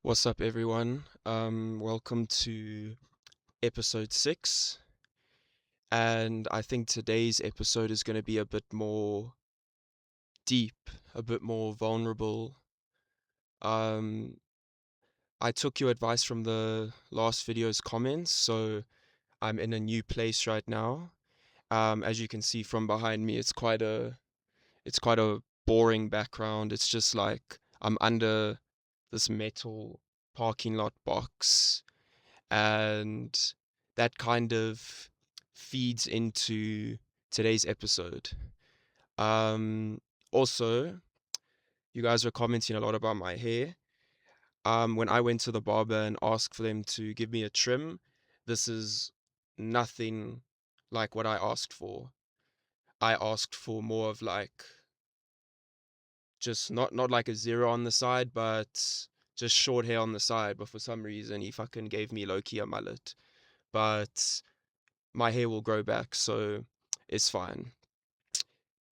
What's up, everyone? Welcome to episode 6. And I think today's episode is going to be a bit more deep, a bit more vulnerable. Um, I took your advice from the last video's comments, so I'm in a new place right now. As you can see from behind me, it's quite a boring background. It's just like I'm under this metal parking lot box, and that kind of feeds into today's episode. Um, Also, you guys were commenting a lot about my hair. When I went to the barber and asked for them to give me a trim, this is nothing like what I asked for. I asked for more of like just not like a zero on the side, but just short hair on the side. But for some reason, he fucking gave me low key a mullet. But my hair will grow back, so it's fine.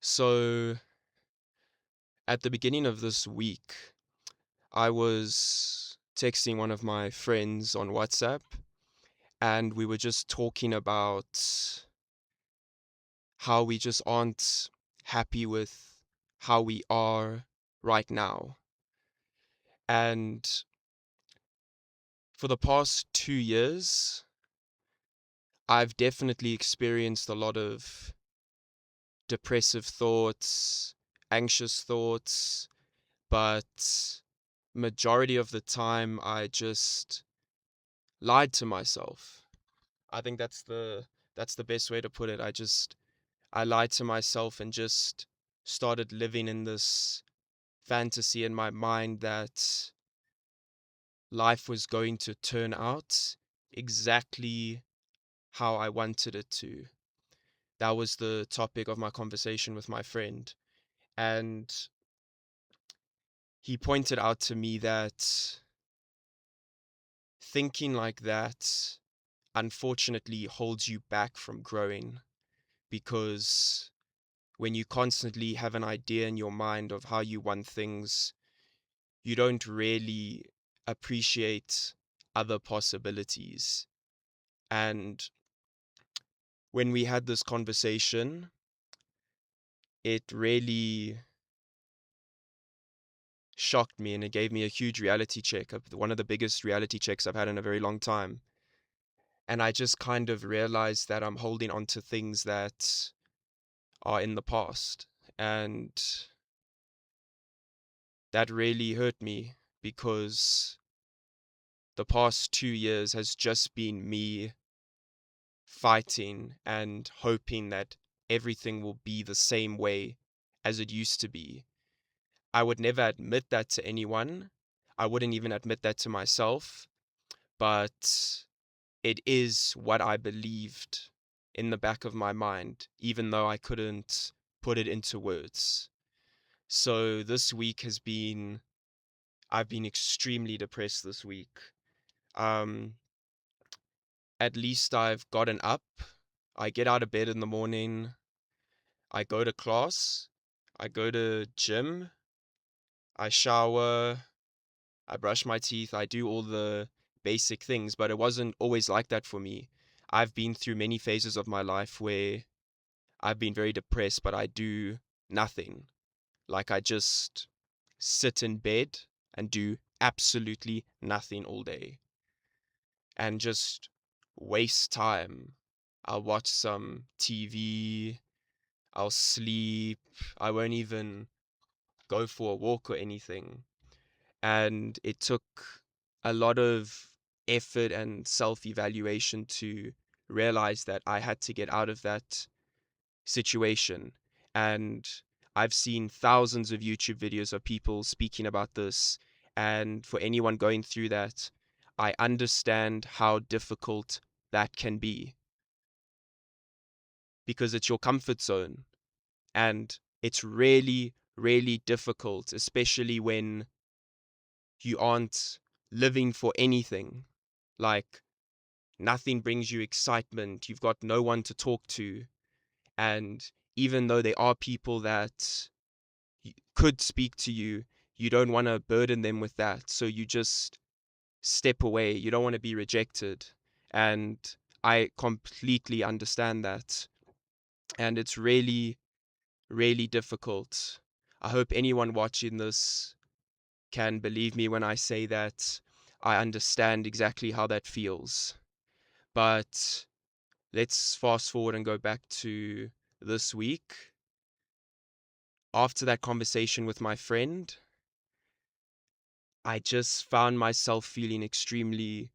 So at the beginning of this week, I was texting one of my friends on WhatsApp, and we were just talking about how we just aren't happy with how we are right now. And for the past 2 years, I've definitely experienced a lot of depressive thoughts, anxious thoughts, but majority of the time I just lied to myself. I think that's the best way to put it. I lied to myself and just started living in this fantasy in my mind that life was going to turn out exactly how I wanted it to. That was the topic of my conversation with my friend. And he pointed out to me that thinking like that unfortunately holds you back from growing, because when you constantly have an idea in your mind of how you want things, you don't really appreciate other possibilities. And when we had this conversation, it really shocked me and it gave me a huge reality check, one of the biggest reality checks I've had in a very long time. And I just kind of realized that I'm holding on to things that are in the past. And that really hurt me, because the past 2 years has just been me fighting and hoping that everything will be the same way as it used to be. I would never admit that to anyone. I wouldn't even admit that to myself, but it is what I believed in the back of my mind, even though I couldn't put it into words. So this week I've been extremely depressed this week. Um, at least I've gotten up. I get out of bed in the morning. I go to class. I go to gym. I shower. I brush my teeth. I do all the basic things, but it wasn't always like that for me. I've been through many phases of my life where I've been very depressed, but I do nothing. Like I just sit in bed and do absolutely nothing all day and just waste time. I'll watch some TV, I'll sleep, I won't even go for a walk or anything. And it took a lot of effort and self evaluation to realize that I had to get out of that situation. And I've seen thousands of YouTube videos of people speaking about this. And for anyone going through that, I understand how difficult that can be, because it's your comfort zone. And it's really, really difficult, especially when you aren't living for anything. Like, nothing brings you excitement. You've got no one to talk to. And even though there are people that could speak to you, you don't want to burden them with that. So you just step away. You don't want to be rejected. And I completely understand that. And it's really, really difficult. I hope anyone watching this can believe me when I say that I understand exactly how that feels. But let's fast forward and go back to this week. After that conversation with my friend, I just found myself feeling extremely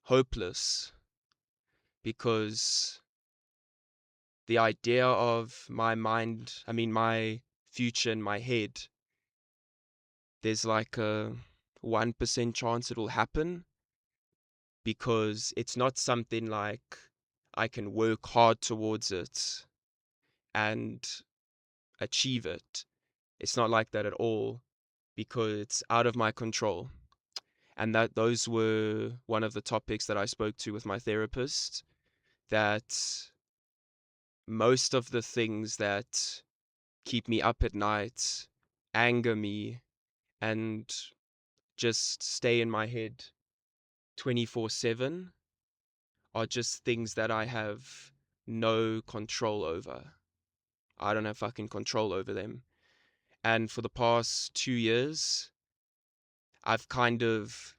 hopeless because the idea of my future in my head, there's like a 1% chance it will happen because it's not something like I can work hard towards it and achieve it. It's not like that at all because it's out of my control. And that those were one of the topics that I spoke to with my therapist, that most of the things that keep me up at night, anger me, and just stay in my head 24/7 are just things that I have no control over. I don't have fucking control over them. And for the past 2 years, I've kind of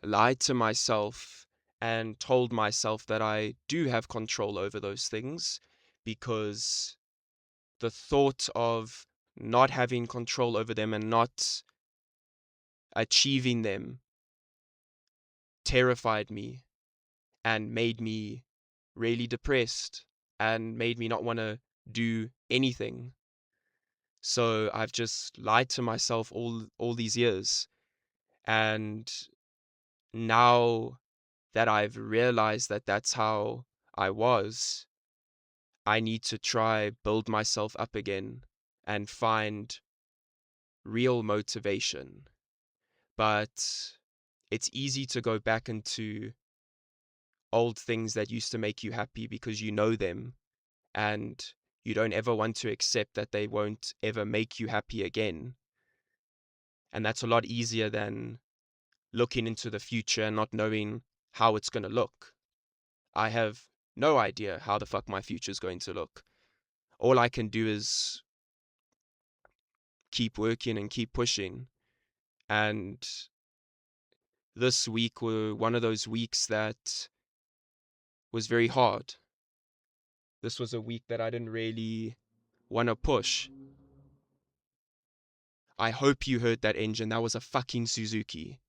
lied to myself and told myself that I do have control over those things because the thought of not having control over them and not achieving them terrified me and made me really depressed and made me not want to do anything. So I've just lied to myself all these years. And now that I've realized that that's how I was, I need to try build myself up again and find real motivation. But it's easy to go back into old things that used to make you happy because you know them and you don't ever want to accept that they won't ever make you happy again. And that's a lot easier than looking into the future and not knowing how it's going to look. I have no idea how the fuck my future is going to look. All I can do is keep working and keep pushing. And this week were one of those weeks that was very hard. This was a week that I didn't really want to push. I hope you heard that engine. That was a fucking Suzuki.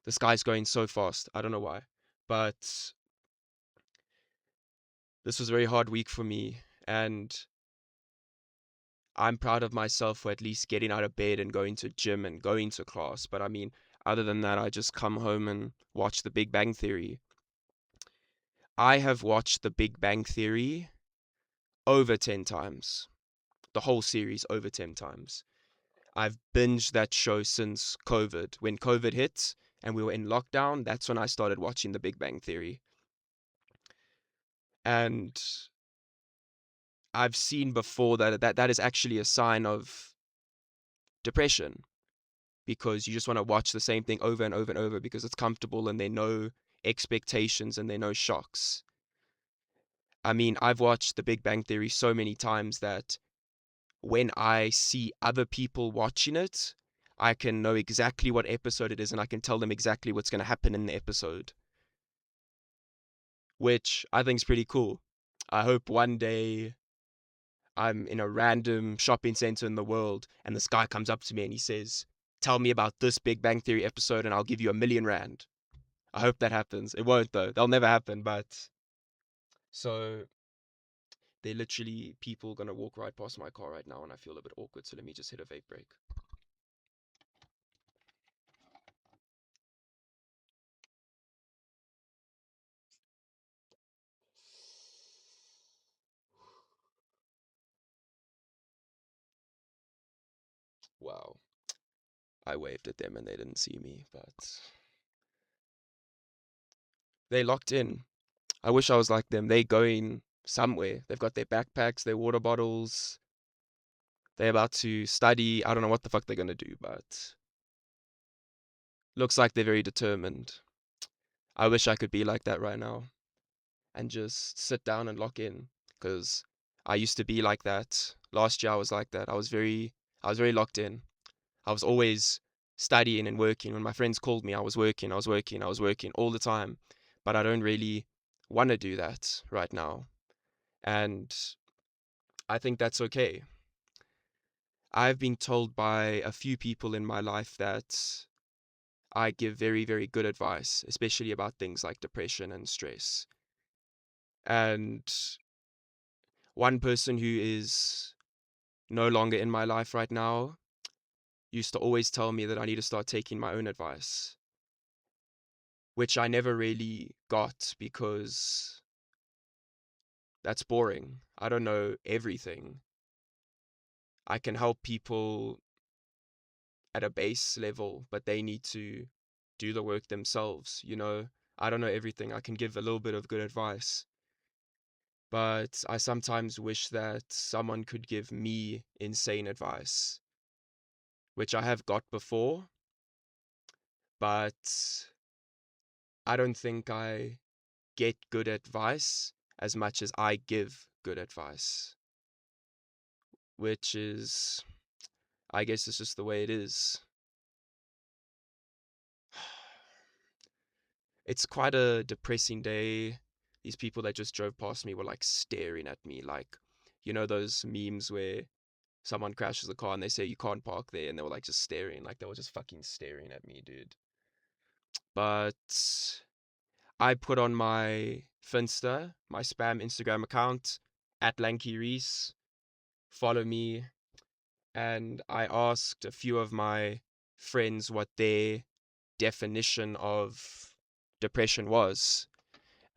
This guy's going so fast. I don't know why. But this was a very hard week for me. And I'm proud of myself for at least getting out of bed and going to gym and going to class. But I mean, other than that, I just come home and watch The Big Bang Theory. I have watched The Big Bang Theory over 10 times. The whole series over 10 times. I've binged that show since COVID. When COVID hit and we were in lockdown, that's when I started watching The Big Bang Theory. And I've seen before that is actually a sign of depression because you just want to watch the same thing over and over and over because it's comfortable and there are no expectations and there are no shocks. I mean, I've watched The Big Bang Theory so many times that when I see other people watching it, I can know exactly what episode it is and I can tell them exactly what's going to happen in the episode, which I think is pretty cool. I hope one day I'm in a random shopping center in the world and this guy comes up to me and he says, "Tell me about this Big Bang Theory episode and I'll give you £1,000,000. I hope that happens. It won't though. They'll never happen, but so they're literally people gonna walk right past my car right now and I feel a bit awkward, so let me just hit a vape break. Wow. I waved at them and they didn't see me, but they locked in. I wish I was like them. They going somewhere. They've got their backpacks, their water bottles. They're about to study. I don't know what the fuck they're gonna do, but looks like they're very determined. I wish I could be like that right now and just sit down and lock in, because I used to be like that. Last year I was like that. I was very locked in. I was always studying and working. When my friends called me, I was working, I was working all the time. But I don't really want to do that right now. And I think that's okay. I've been told by a few people in my life that I give very, very good advice, especially about things like depression and stress. And one person who is no longer in my life right now used to always tell me that I need to start taking my own advice, which I never really got because that's boring. I don't know everything. I can help people at a base level, but they need to do the work themselves. I don't know everything. I can give a little bit of good advice, but I sometimes wish that someone could give me insane advice, which I have got before, but I don't think I get good advice as much as I give good advice, which is, I guess it's just the way it is. It's quite a depressing day. These people that just drove past me were like staring at me, like, those memes where someone crashes a car and they say you can't park there, and they were like just staring, like they were just fucking staring at me, dude. But I put on my Finsta, my spam Instagram account, at Lanky Reese, follow me, and I asked a few of my friends what their definition of depression was.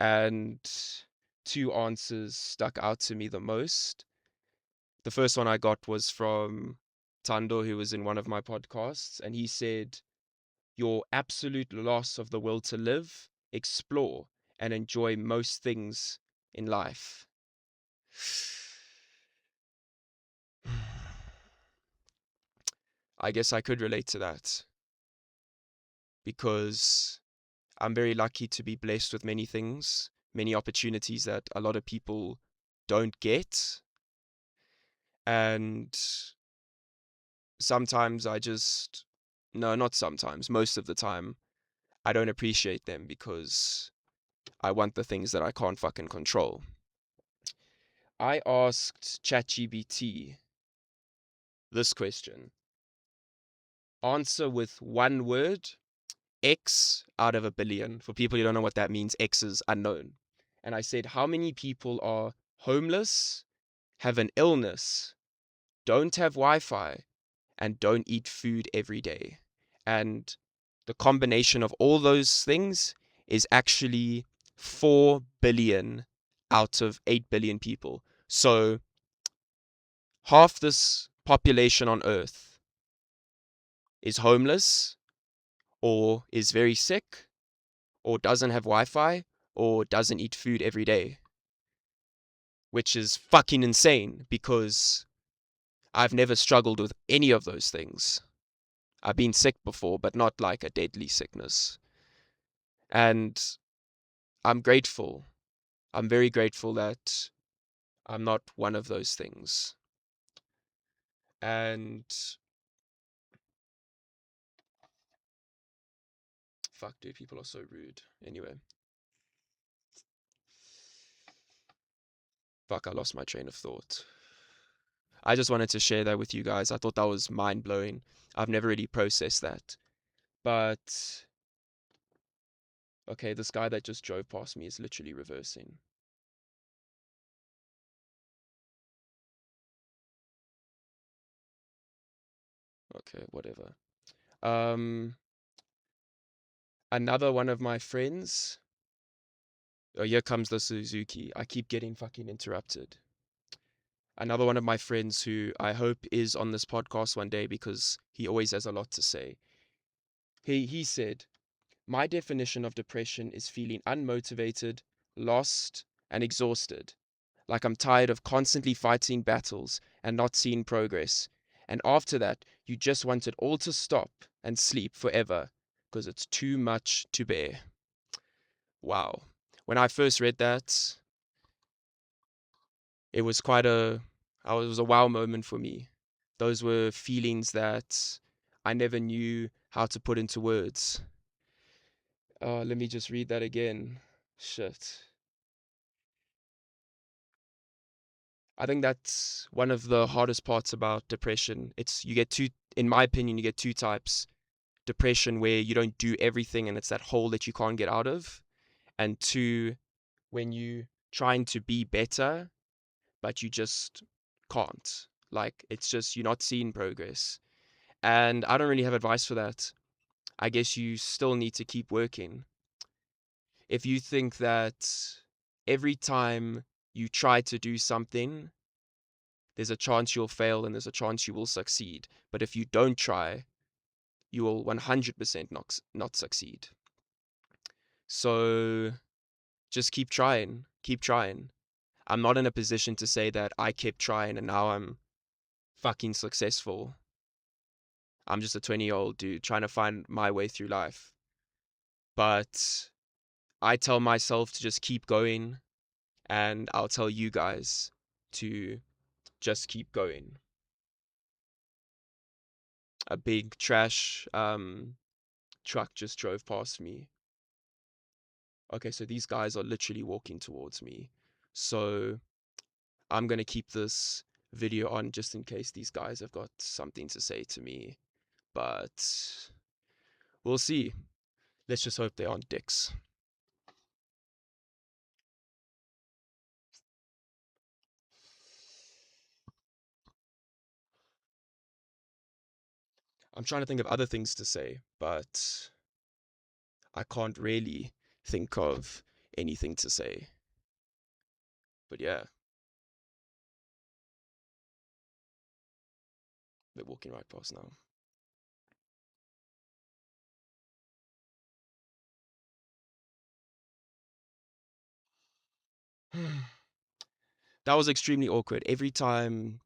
And two answers stuck out to me the most. The first one I got was from Tando, who was in one of my podcasts, and he said, "Your absolute loss of the will to live, explore, and enjoy most things in life." I guess I could relate to that because I'm very lucky to be blessed with many things, many opportunities that a lot of people don't get. And sometimes no, not sometimes, most of the time, I don't appreciate them because I want the things that I can't fucking control. I asked ChatGPT this question: answer with one word, X out of a billion. For people who don't know what that means, X is unknown. And I said, how many people are homeless, have an illness, don't have Wi-Fi, and don't eat food every day? And the combination of all those things is actually 4 billion out of 8 billion people. So half this population on Earth is homeless, or is very sick, or doesn't have Wi-Fi, or doesn't eat food every day, which is fucking insane because I've never struggled with any of those things. I've been sick before, but not like a deadly sickness. And I'm grateful. I'm very grateful that I'm not one of those things. And fuck, dude, people are so rude. Anyway, fuck, I lost my train of thought. I just wanted to share that with you guys. I thought that was mind blowing. I've never really processed that. But okay, this guy that just drove past me is literally reversing. Okay, whatever. Um, Another one of my friends. Oh, here comes the Suzuki. I keep getting fucking interrupted. Another one of my friends who I hope is on this podcast one day because he always has a lot to say. He said, "My definition of depression is feeling unmotivated, lost, and exhausted. Like I'm tired of constantly fighting battles and not seeing progress. And after that, you just want it all to stop and sleep forever. because it's too much to bear. Wow. When I first read that, it was it was a wow moment for me. Those were feelings that I never knew how to put into words. Let me just read that again. Shit. I think that's one of the hardest parts about depression. In my opinion, you get two types. Depression where you don't do everything and it's that hole that you can't get out of. And two, when you trying to be better, but you just can't. Like, it's just you're not seeing progress. And I don't really have advice for that. I guess you still need to keep working. If you think that every time you try to do something, there's a chance you'll fail and there's a chance you will succeed. But if you don't try, you will 100% not succeed. So just keep trying. Keep trying. I'm not in a position to say that I kept trying and now I'm fucking successful. I'm just a 20-year-old dude trying to find my way through life. But I tell myself to just keep going, and I'll tell you guys to just keep going. A big trash truck just drove past me. Okay, so these guys are literally walking towards me. So I'm going to keep this video on just in case these guys have got something to say to me. But we'll see. Let's just hope they aren't dicks. I'm trying to think of other things to say, but I can't really think of anything to say. But yeah, they're walking right past now. That was extremely awkward. Every time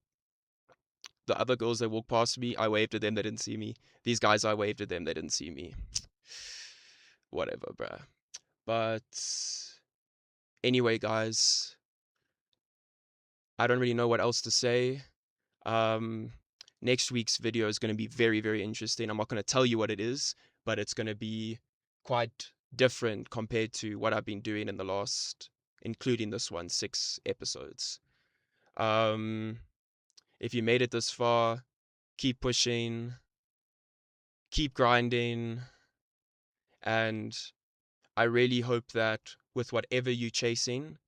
the other girls that walked past me, I waved at them, they didn't see me. These guys, I waved at them, they didn't see me. Whatever, bruh. But anyway, guys, I don't really know what else to say. Um, Next week's video is going to be very, very interesting. I'm not going to tell you what it is, but it's going to be quite different compared to what I've been doing in the last, including this one, 6 episodes. If you made it this far, keep pushing, keep grinding, and I really hope that with whatever you're chasing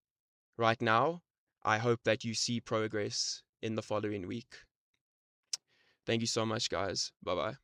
right now, I hope that you see progress in the following week. Thank you so much, guys. Bye bye.